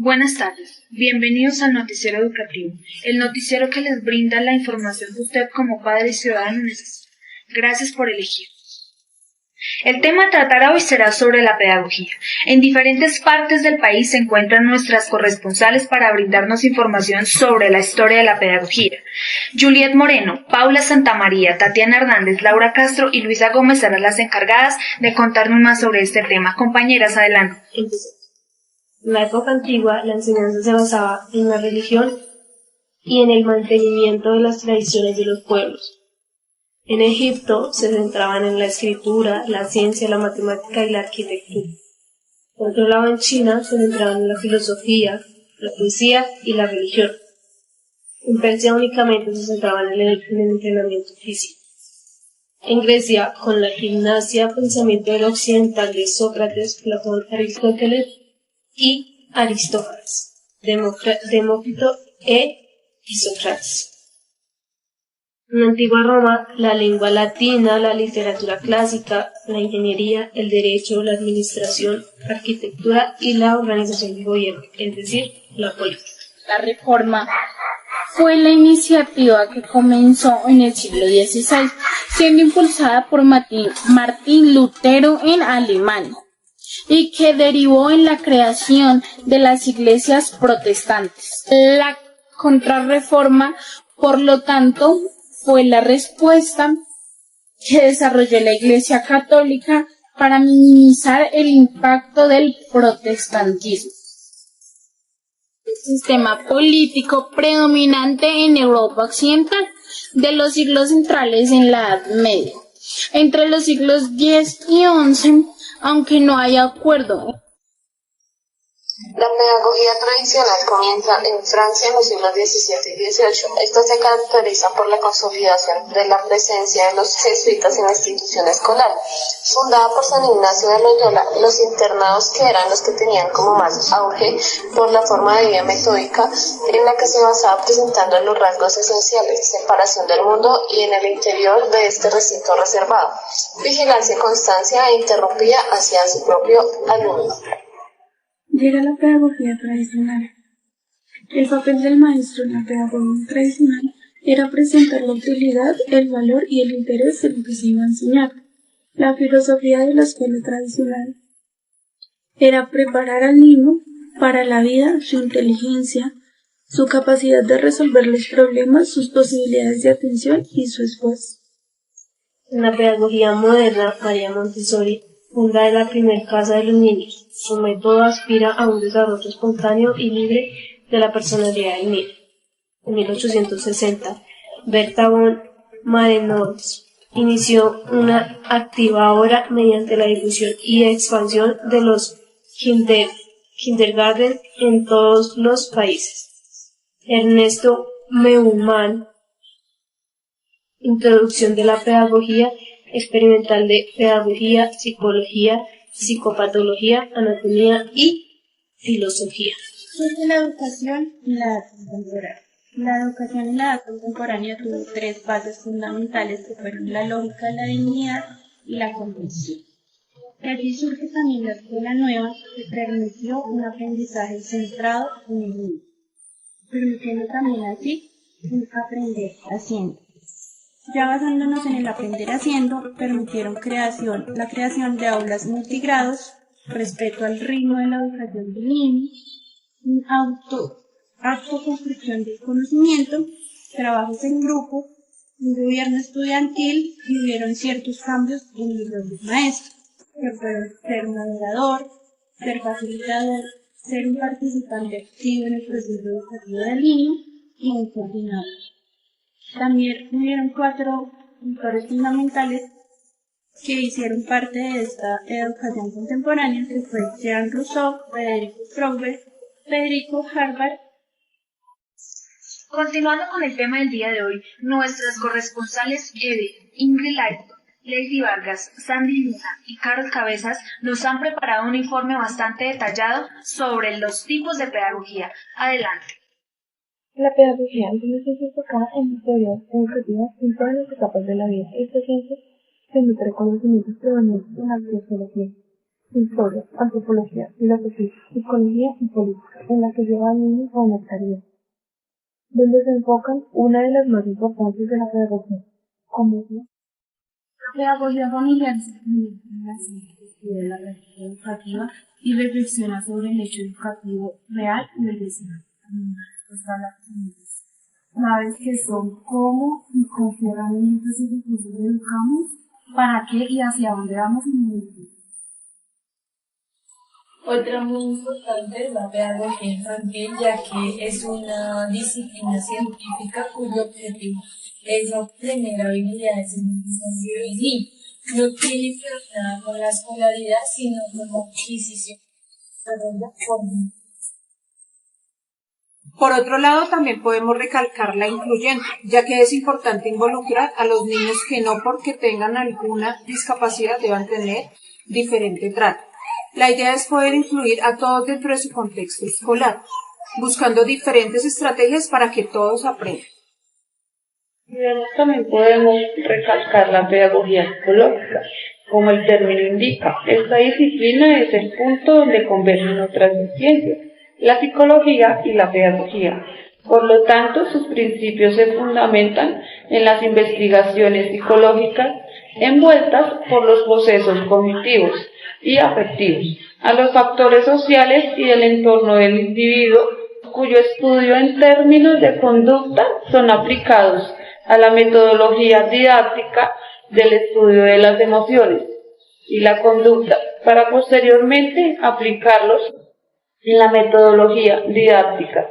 Buenas tardes, bienvenidos al Noticiero Educativo, el noticiero que les brinda la información que usted como padre y ciudadano necesita. Gracias por elegirnos. El tema a tratar hoy será sobre la pedagogía. En diferentes partes del país se encuentran nuestras corresponsales para brindarnos información sobre la historia de la pedagogía. Juliet Moreno, Paula Santamaría, Tatiana Hernández, Laura Castro y Luisa Gómez serán las encargadas de contarnos más sobre este tema. Compañeras, adelante. En la época antigua, la enseñanza se basaba en la religión y en el mantenimiento de las tradiciones de los pueblos. En Egipto se centraban en la escritura, la ciencia, la matemática y la arquitectura. Por otro lado, en China se centraban en la filosofía, la poesía y la religión. En Persia únicamente se centraban en el entrenamiento físico. En Grecia, con la gimnasia, pensamiento del occidental de Sócrates, Platón, Aristóteles y Aristófanes, Demócrito y Sócrates. En la antigua Roma, la lengua latina, la literatura clásica, la ingeniería, el derecho, la administración, la arquitectura y la organización del gobierno, es decir, la política. La Reforma fue la iniciativa que comenzó en el siglo XVI, siendo impulsada por Martín Lutero en Alemania, y que derivó en la creación de las iglesias protestantes. La Contrarreforma, por lo tanto, fue la respuesta que desarrolló la Iglesia Católica para minimizar el impacto del protestantismo. El sistema político predominante en Europa occidental de los siglos centrales en la Edad Media. Entre los siglos X y XI, aunque no hay acuerdo. La pedagogía tradicional comienza en Francia en los siglos XVII y XVIII. Esta se caracteriza por la consolidación de la presencia de los jesuitas en la institución escolar. Fundada por San Ignacio de Loyola, los internados, que eran los que tenían como más auge por la forma de vida metódica en la que se basaba, presentando los rasgos esenciales: separación del mundo y en el interior de este recinto reservado, vigilancia y constancia interrumpida hacia su propio alumno. Llega la pedagogía tradicional. El papel del maestro en la pedagogía tradicional era presentar la utilidad, el valor y el interés de lo que se iba a enseñar. La filosofía de la escuela tradicional era preparar al niño para la vida, su inteligencia, su capacidad de resolver los problemas, sus posibilidades de atención y su esfuerzo. En la pedagogía moderna, María Montessori funda la primera casa de los niños. Su método aspira a un desarrollo espontáneo y libre de la personalidad del niño. En 1860, Berta von Marenholtz inició una activa obra mediante la difusión y expansión de los kindergarten en todos los países. Ernesto Meumann, Introducción de la pedagogía experimental de pedagogía, psicología, psicopatología, anatomía y filosofía. Sobre la educación y la edad contemporánea. La educación en la edad contemporánea tuvo tres bases fundamentales que fueron la lógica, la dignidad y la comprensión. De allí surge también la escuela nueva, que permitió un aprendizaje centrado en el niño, permitiendo también así un aprender haciendo. Ya basándonos en el aprender haciendo, permitieron la creación de aulas multigrados, respeto al ritmo de la educación del niño, autoconstrucción del conocimiento, trabajos en grupo, un gobierno estudiantil, y hubieron ciertos cambios en el rol del maestro, que fueron ser moderador, ser facilitador, ser un participante activo en el proceso educativo del niño y un coordinador. También hubieron 4 autores fundamentales que hicieron parte de esta educación contemporánea, que fue Jean Rousseau, Federico Frober, Federico Harvard. Continuando con el tema del día de hoy, nuestras corresponsales Ingrid Light, Lady Vargas, Sandy Luna y Carol Cabezas nos han preparado un informe bastante detallado sobre los tipos de pedagogía. Adelante. La pedagogía debe ser enfocada en la teoría educativa en todas las etapas de la vida. Esta ciencia se nutre conocimientos provenientes de la sociología, historia, antropología, filosofía, psicología y política, en la que lleva al niño a una tarea, donde se enfocan una de las más importantes de la pedagogía, como es la pedagogía familiar se convierte en la ciencia que estudia la práctica educativa y reflexiona sobre el hecho educativo real y el desarrollo de las preguntas claves que son cómo y con qué herramientas y recursos educamos, para qué y hacia dónde vamos en el futuro. Otra muy importante es la pedagogía infantil, ya que es una disciplina científica cuyo objetivo es obtener habilidades en el desarrollo del niño. No tiene que ver nada con la escolaridad, sino con la adquisición de desarrollo. Por otro lado, también podemos recalcar la incluyente, ya que es importante involucrar a los niños que no porque tengan alguna discapacidad deban tener diferente trato. La idea es poder incluir a todos dentro de su contexto escolar, buscando diferentes estrategias para que todos aprendan. También podemos recalcar la pedagogía psicológica, como el término indica. Esta disciplina es el punto donde convergen otras ciencias, la psicología y la pedagogía. Por lo tanto, sus principios se fundamentan en las investigaciones psicológicas envueltas por los procesos cognitivos y afectivos, a los factores sociales y el entorno del individuo, cuyo estudio en términos de conducta son aplicados a la metodología didáctica del estudio de las emociones y la conducta, para posteriormente aplicarlos en la metodología didáctica.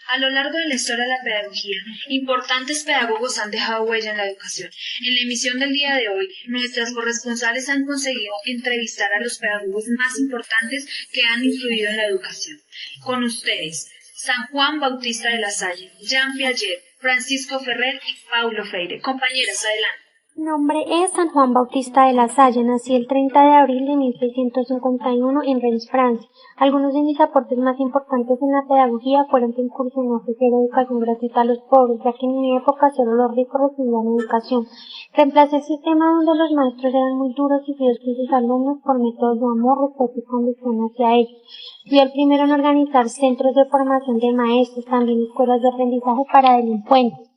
A lo largo de la historia de la pedagogía, importantes pedagogos han dejado huella en la educación. En la emisión del día de hoy, nuestras corresponsales han conseguido entrevistar a los pedagogos más importantes que han influido en la educación. Con ustedes, San Juan Bautista de la Salle, Jean Piaget, Francisco Ferrer y Paulo Freire. Compañeras, adelante. Mi nombre es San Juan Bautista de la Salle. Nací el 30 de abril de 1651 en Rennes, Francia. Algunos de mis aportes más importantes en la pedagogía fueron que incursioné en ofrecer educación gratuita a los pobres, ya que en mi época solo los ricos recibían educación. Reemplacé el sistema donde los maestros eran muy duros y fríos con sus alumnos por métodos de amor, respeto y conducción hacia ellos. Fui el primero en organizar centros de formación de maestros, también escuelas de aprendizaje para delincuentes.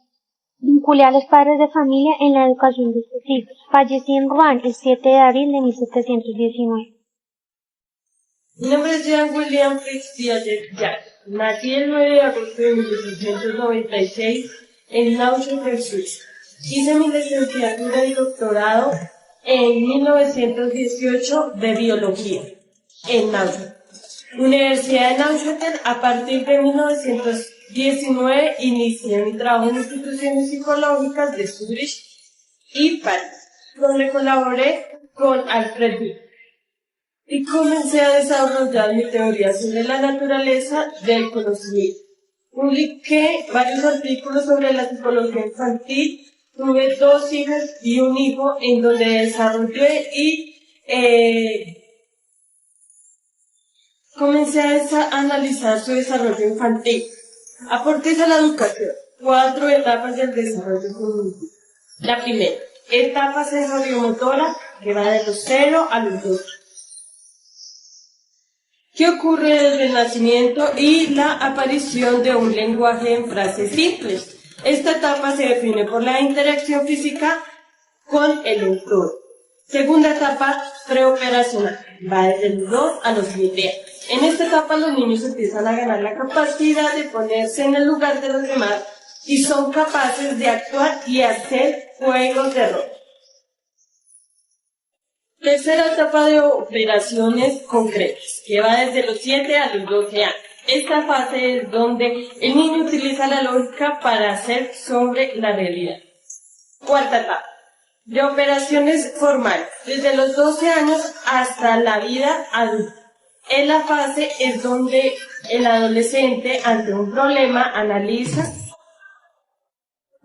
Vinculé a los padres de familia en la educación de sus hijos. Fallecí en Rouen el 7 de abril de 1719. Mi nombre es Jean William Fritz Piaget Jack. Nací el 9 de agosto de 1896 en Neuchâtel, Suiza. Hice mi licenciatura y doctorado en 1918 de biología en Neuchâtel. Universidad de Neuchâtel. A partir de 1919 inicié mi trabajo en instituciones psicológicas de Zurich y París, donde colaboré con Alfred Binet y comencé a desarrollar mi teoría sobre la naturaleza del conocimiento. Publiqué varios artículos sobre la psicología infantil, tuve 2 hijas y un hijo, en donde desarrollé y comencé a analizar su desarrollo infantil. Aportes a la educación. 4 etapas del desarrollo cognitivo. La primera, etapa sensoriomotora, que va de los 0 a los 2. ¿Qué ocurre desde el nacimiento y la aparición de un lenguaje en frases simples? Esta etapa se define por la interacción física con el entorno. Segunda etapa, preoperacional, va desde los 2 a los 7 años. En esta etapa los niños empiezan a ganar la capacidad de ponerse en el lugar de los demás y son capaces de actuar y hacer juegos de rol. Tercera etapa de operaciones concretas, que va desde los 7 a los 12 años. Esta fase es donde el niño utiliza la lógica para hacer sobre la realidad. Cuarta etapa, de operaciones formales, desde los 12 años hasta la vida adulta. En la fase es donde el adolescente, ante un problema, analiza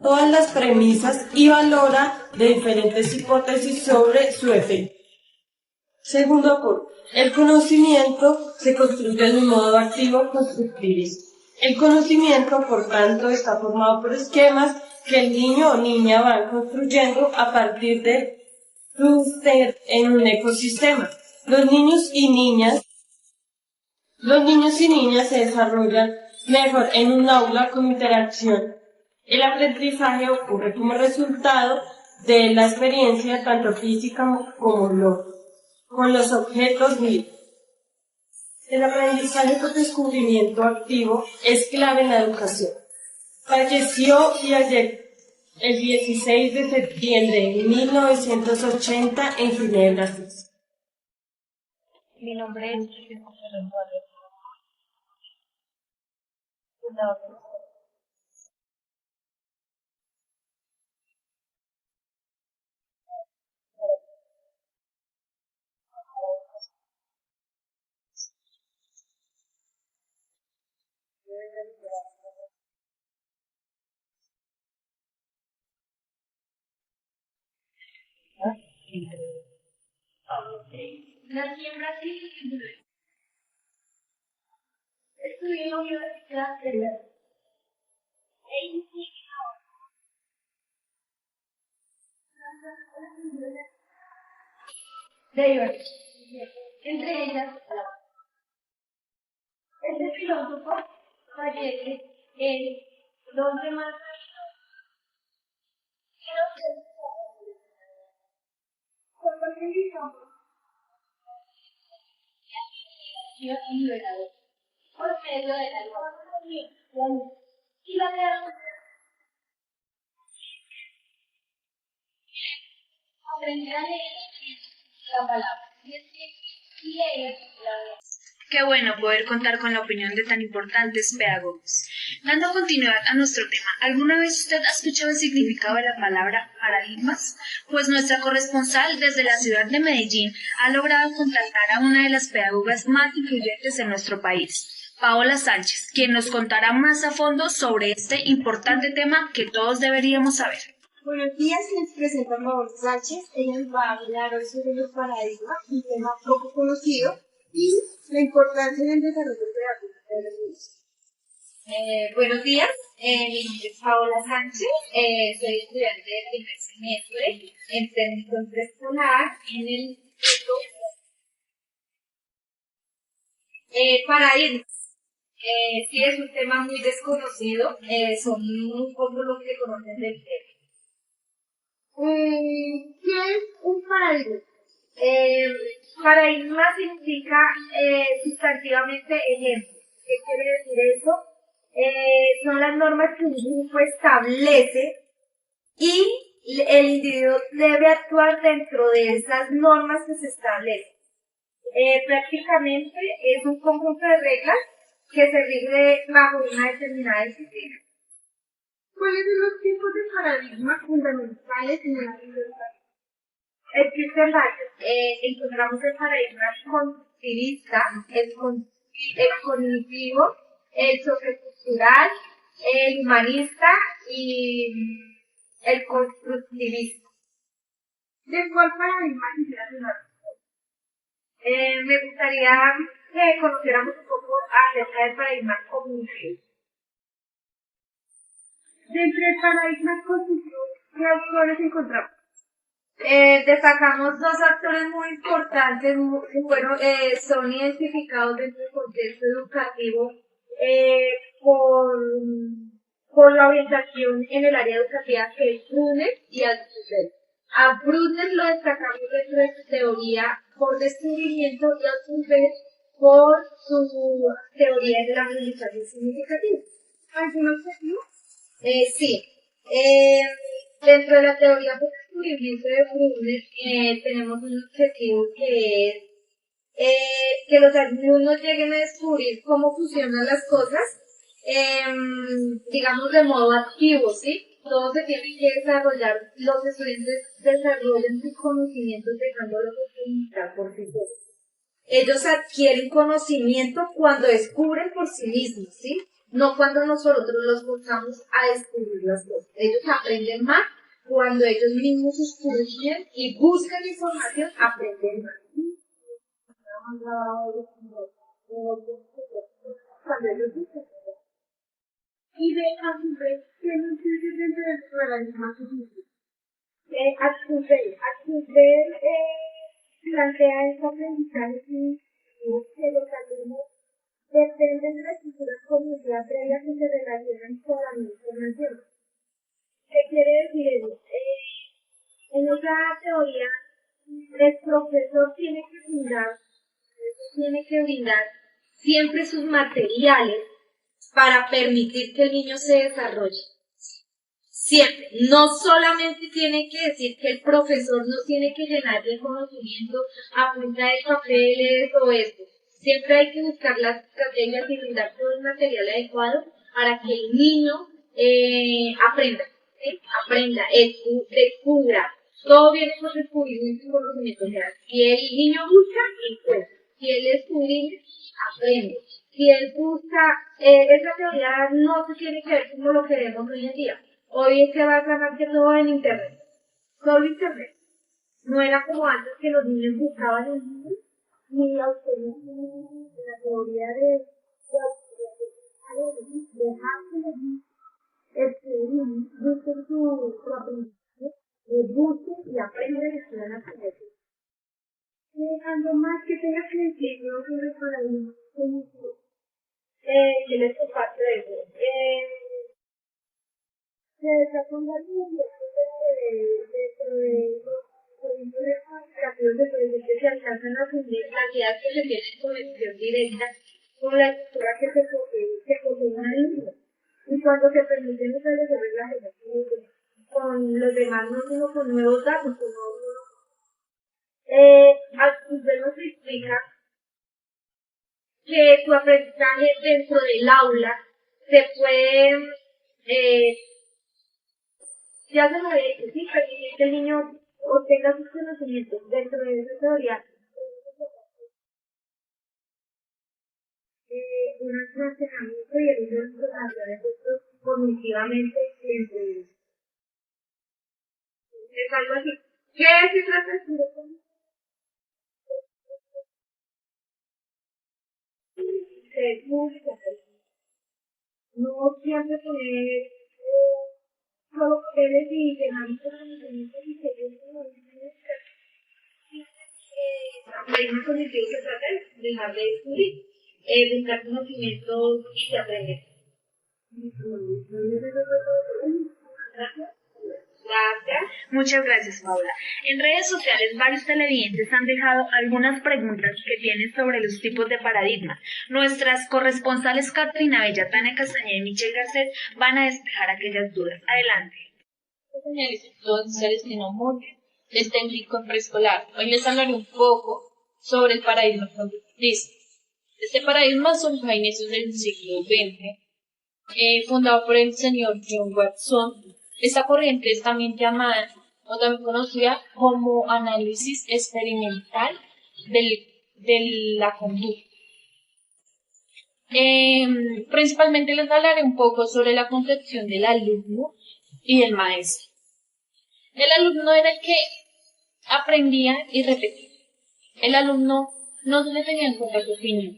todas las premisas y valora de diferentes hipótesis sobre su efecto. Segundo punto, el conocimiento se construye de un modo activo constructivista. El conocimiento, por tanto, está formado por esquemas que el niño o niña van construyendo a partir de su ser en un ecosistema. Los niños y niñas se desarrollan mejor en un aula con interacción. El aprendizaje ocurre como resultado de la experiencia tanto física con los objetos vivos. El aprendizaje por descubrimiento activo es clave en la educación. Falleció el 16 de septiembre de 1980 en Ginebra, Suiza. Mi nombre es José Eduardo, fundador de la Nací en Brasil y estudié en la Universidad de la entre ellas, este filósofo fallece el 2 de marzo y liberador por medio de la educación y la pedagogía. Aprender a leer la palabra y leer la vida. Qué bueno poder contar con la opinión de tan importantes pedagogos. Dando continuidad a nuestro tema, ¿alguna vez usted ha escuchado el significado de la palabra paradigmas? Pues nuestra corresponsal desde la ciudad de Medellín ha logrado contactar a una de las pedagogas más influyentes en nuestro país, Paola Sánchez, quien nos contará más a fondo sobre este importante tema que todos deberíamos saber. Buenos días, les presento a Paola Sánchez. Ella nos va a hablar hoy sobre los paradigmas, un tema poco conocido, y la importancia del desarrollo pedagógico de los niños. Buenos días, mi nombre es Paola Sánchez, soy estudiante de primer semestre en técnico preescolar en el Instituto Paradigmas. Sí, es un tema muy desconocido, son muy pocos los que conocen del tema. ¿Qué es un paradigma? Paradigma significa sustantivamente ejemplo. ¿Qué quiere decir eso? Son las normas que un grupo establece y el individuo debe actuar dentro de esas normas que se establecen. Prácticamente es un conjunto de reglas que se rige bajo una determinada disciplina. ¿Cuáles son los tipos de paradigmas fundamentales en el ámbito educativo? Existen varios. Encontramos el paradigma constructivista, el cognitivo, el sociocultural, el humanista y el constructivista. ¿De cuál paradigma quisieras hablar? Me gustaría que conociéramos un poco acerca del paradigma cognitivo. Dentro del paradigma cognitivo, ¿qué autores encontramos? Destacamos dos actores muy importantes, son identificados dentro del contexto educativo por la orientación en el área educativa, que es Bruner y Althusser. A Bruner lo destacamos dentro de su teoría por descubrimiento y Althusser por su teoría de la aprendizaje significativo. ¿Algún objetivo? Sí. Dentro de la teoría por descubrimiento de Bruner tenemos un objetivo que es que los alumnos lleguen a descubrir cómo funcionan las cosas, digamos de modo activo, ¿sí? Todo se tiene que desarrollar, los estudiantes desarrollan sus conocimientos dejándolo experimentar por sí solos. Ellos adquieren conocimiento cuando descubren por sí mismos, ¿sí? No cuando nosotros los forzamos a descubrir las cosas. Ellos aprenden más cuando ellos mismos escudriñan y buscan información, aprenden más. Y de Althusser, ¿qué nos dice dentro del paradigma cognitivo? Althusser plantea este aprendizaje que los alumnos dependen de la estructura cognitiva previa que se relacionan con la misma información. ¿Qué quiere decir eso? En esa teoría, el profesor tiene que brindar siempre sus materiales para permitir que el niño se desarrolle. Siempre. No solamente tiene que decir que el profesor nos tiene que llenar de conocimiento a punta de papeles o esto. Siempre hay que buscar las estrategias y brindar todo el material adecuado para que el niño aprenda, ¿sí? Aprenda, descubra. Todo viene por descubrimiento y conocimiento. O sea, si el niño busca, encuentra. Si él descubre, aprende. Si él busca, esa teoría no se tiene que ver como lo que vemos hoy en día. Hoy se basa más que todo en Internet. Solo Internet. No era como antes que los niños buscaban en libros, ni la teoría de dejar que los niños busquen su aprendizaje, busquen y aprendan y estudian a través. Algo más que tenga que decir sobre el paradigma que les comparto eso. Se desarrolla dentro de los educativos de proyectos que se alcanzan a asumir las ideas que se tienen conexión directa con la estructura que posee un alumno. Y cuando se permiten establecer relaciones con los demás, no sino con nuevos datos, con nuevos Althusser nos explica que su aprendizaje dentro del aula se puede, ya se lo había dicho, sí, permitir que el niño obtenga sus conocimientos dentro de esa teoría. Un almacenamiento y el uso de información cognitivamente entre ellos. Es algo así. ¿Qué se trata de ser público? No siempre poner solo papeles y dejar conocimientos y seguir como aprender cognitivo se trata de dejar de descubrir, buscar conocimientos y de aprender. Gracias. Muchas gracias, Paula. En redes sociales, varios televidentes han dejado algunas preguntas que tienen sobre los tipos de paradigmas. Nuestras corresponsales Catrina Bella, Tania Castañeda y Michelle Garcet van a despejar aquellas dudas. Adelante. Todos Celestino Murcia, del técnico en preescolar. Hoy les hablaré un poco sobre el paradigma conductista. Este paradigma surgió a inicios del siglo XX, fundado por el señor John Watson. Esta corriente es también llamada o también conocida como análisis experimental de la conducta. Principalmente les hablaré un poco sobre la concepción del alumno y del maestro. El alumno era el que aprendía y repetía. El alumno no se le tenía en cuenta su opinión,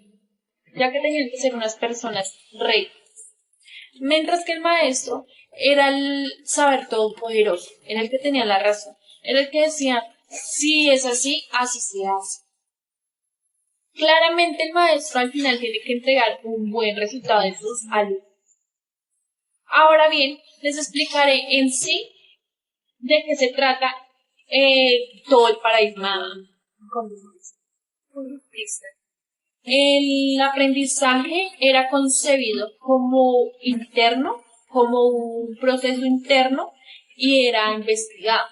ya que tenían que ser unas personas rectas. Mientras que el maestro era el saber todopoderoso, era el que tenía la razón, era el que decía, si es así, así se hace. Claramente el maestro al final tiene que entregar un buen resultado de sus alumnos. Ahora bien, les explicaré en sí de qué se trata todo el paradigma conductista. El aprendizaje era concebido como interno, como un proceso interno, y era investigado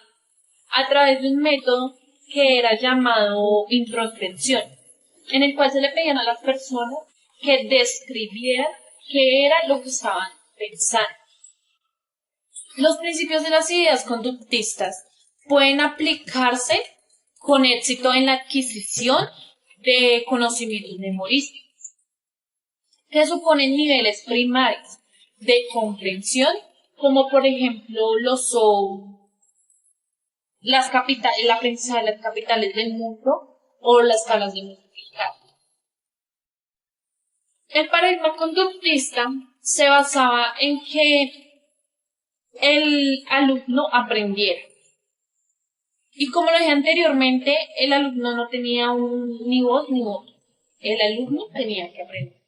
a través de un método que era llamado introspección, en el cual se le pedían a las personas que describieran qué era lo que estaban pensando. Los principios de las ideas conductistas pueden aplicarse con éxito en la adquisición de conocimientos memorísticos, que suponen niveles primarios de comprensión, como por ejemplo lo son el aprendizaje de las capitales del mundo o las tablas de multiplicar. El paradigma conductista se basaba en que el alumno aprendiera Y como lo dije anteriormente, el alumno no tenía ni voz ni voto. El alumno tenía que aprender.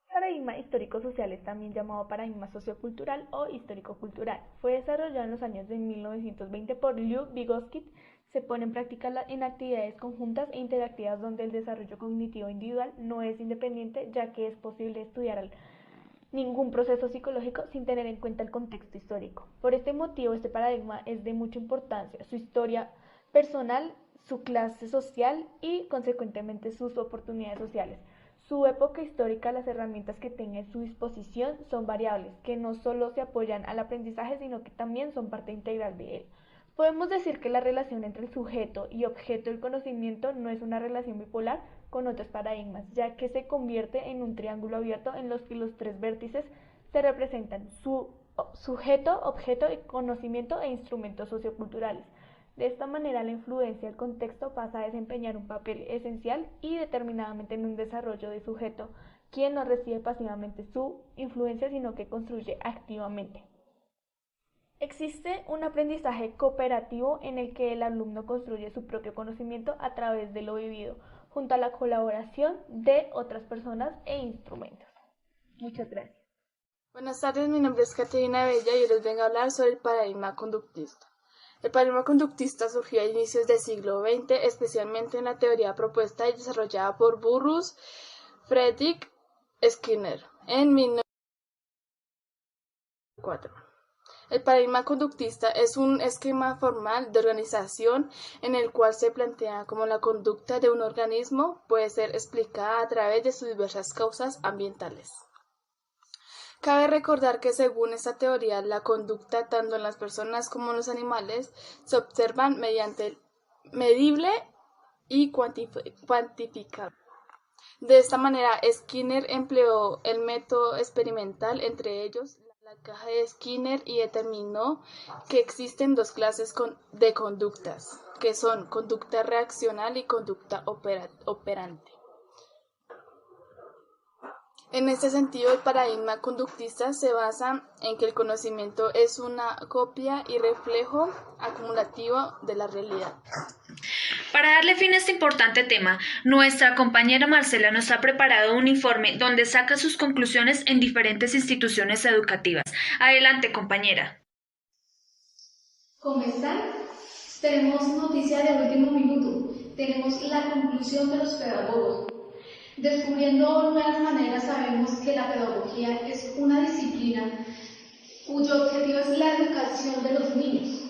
Paradigma histórico-social es también llamado paradigma sociocultural o histórico-cultural. Fue desarrollado en los años de 1920 por Lew Vygotsky. Se pone en práctica en actividades conjuntas e interactivas donde el desarrollo cognitivo individual no es independiente, ya que es posible estudiar ningún proceso psicológico sin tener en cuenta el contexto histórico. Por este motivo, este paradigma es de mucha importancia, su historia personal, su clase social y, consecuentemente, sus oportunidades sociales. Su época histórica, las herramientas que tenga a su disposición son variables, que no solo se apoyan al aprendizaje, sino que también son parte integral de él. Podemos decir que la relación entre el sujeto y objeto del conocimiento no es una relación bipolar con otros paradigmas, ya que se convierte en un triángulo abierto en los que los tres vértices se representan: su sujeto, objeto, conocimiento e instrumentos socioculturales. De esta manera, la influencia del contexto pasa a desempeñar un papel esencial y determinadamente en un desarrollo de sujeto, quien no recibe pasivamente su influencia, sino que construye activamente. Existe un aprendizaje cooperativo en el que el alumno construye su propio conocimiento a través de lo vivido, junto a la colaboración de otras personas e instrumentos. Muchas gracias. Buenas tardes, mi nombre es Caterina Bella y hoy les vengo a hablar sobre el paradigma conductista. El paradigma conductista surgió a inicios del siglo XX, especialmente en la teoría propuesta y desarrollada por Burrus Friedrich Skinner en 1904. El paradigma conductista es un esquema formal de organización en el cual se plantea cómo la conducta de un organismo puede ser explicada a través de sus diversas causas ambientales. Cabe recordar que según esta teoría, la conducta tanto en las personas como en los animales se observan mediante medible y cuantificable. De esta manera, Skinner empleó el método experimental, entre ellos la caja de Skinner, y determinó que existen dos clases de conductas, que son conducta reaccional y conducta operante. En este sentido, el paradigma conductista se basa en que el conocimiento es una copia y reflejo acumulativo de la realidad. Para darle fin a este importante tema, nuestra compañera Marcela nos ha preparado un informe donde saca sus conclusiones en diferentes instituciones educativas. Adelante, compañera. ¿Cómo están? Tenemos noticia de último minuto. Tenemos la conclusión de los pedagogos. Descubriendo nuevas maneras, sabemos que la pedagogía es una disciplina cuyo objetivo es la educación de los niños.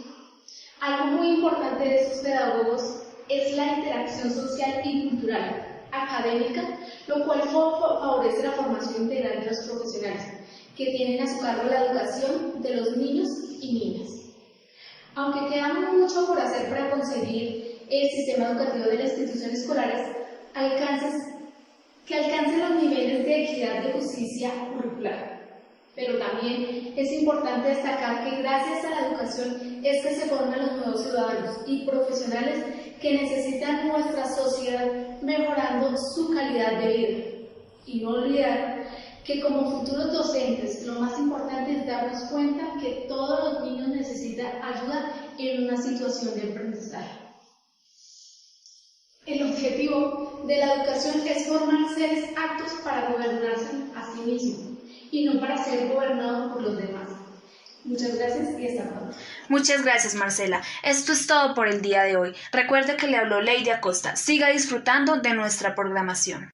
Algo muy importante de estos pedagogos es la interacción social y cultural, académica, lo cual favorece la formación integral de los profesionales, que tienen a su cargo la educación de los niños y niñas. Aunque queda mucho por hacer para conseguir el sistema educativo de las instituciones escolares que alcance los niveles de equidad de justicia curricular. Pero también es importante destacar que gracias a la educación es que se forman los nuevos ciudadanos y profesionales que necesitan nuestra sociedad, mejorando su calidad de vida. Y no olvidar que como futuros docentes lo más importante es darnos cuenta que todos los niños necesitan ayuda en una situación de aprendizaje. El objetivo de la educación es formar seres aptos para gobernarse a sí mismos y no para ser gobernados por los demás. Muchas gracias y hasta luego. Muchas gracias, Marcela. Esto es todo por el día de hoy. Recuerde que le habló Lady Acosta. Siga disfrutando de nuestra programación.